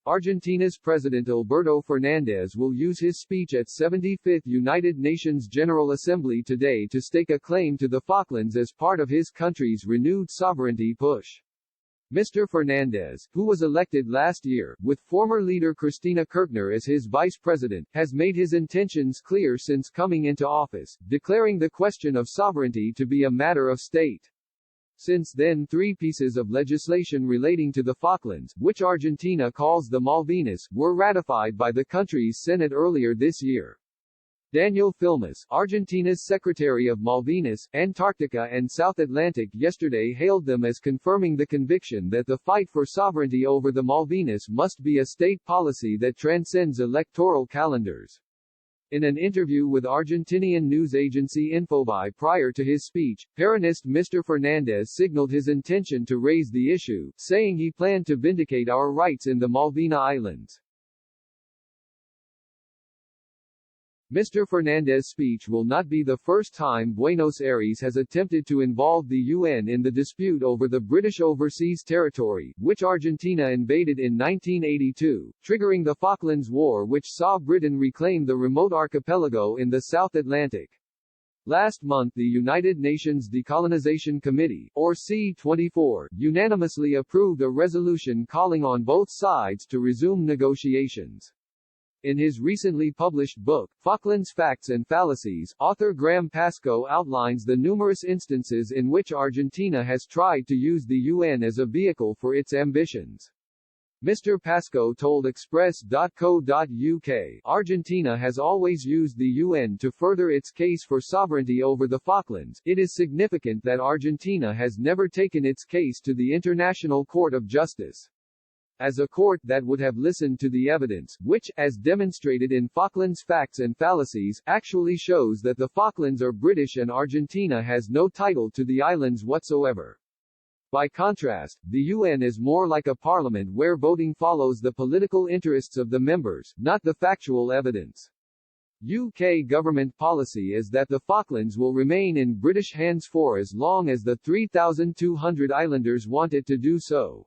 Argentina's President Alberto Fernandez will use his speech at 75th United Nations General Assembly today to stake a claim to the Falklands as part of his country's renewed sovereignty push. Mr. Fernandez, who was elected last year, with former leader Cristina Kirchner as his vice president, has made his intentions clear since coming into office, declaring the question of sovereignty to be a matter of state. Since then, 3 pieces of legislation relating to the Falklands, which Argentina calls the Malvinas, were ratified by the country's Senate earlier this year. Daniel Filmus, Argentina's Secretary of Malvinas, Antarctica and South Atlantic, yesterday hailed them as confirming the conviction that the fight for sovereignty over the Malvinas must be a state policy that transcends electoral calendars. In an interview with Argentinian news agency Infobae prior to his speech, Peronist Mr. Fernandez signaled his intention to raise the issue, saying he planned to vindicate our rights in the Malvina Islands. Mr. Fernandez's speech will not be the first time Buenos Aires has attempted to involve the UN in the dispute over the British overseas territory, which Argentina invaded in 1982, triggering the Falklands War, which saw Britain reclaim the remote archipelago in the South Atlantic. Last month, the United Nations Decolonization Committee, or C24, unanimously approved a resolution calling on both sides to resume negotiations. In his recently published book, Falklands Facts and Fallacies, author Graham Pascoe outlines the numerous instances in which Argentina has tried to use the UN as a vehicle for its ambitions. Mr. Pascoe told Express.co.uk, Argentina has always used the UN to further its case for sovereignty over the Falklands. It is significant that Argentina has never taken its case to the International Court of Justice. As a court that would have listened to the evidence, which, as demonstrated in Falklands Facts and Fallacies, actually shows that the Falklands are British and Argentina has no title to the islands whatsoever. By contrast, the UN is more like a parliament where voting follows the political interests of the members, not the factual evidence. UK government policy is that the Falklands will remain in British hands for as long as the 3,200 islanders want it to do so.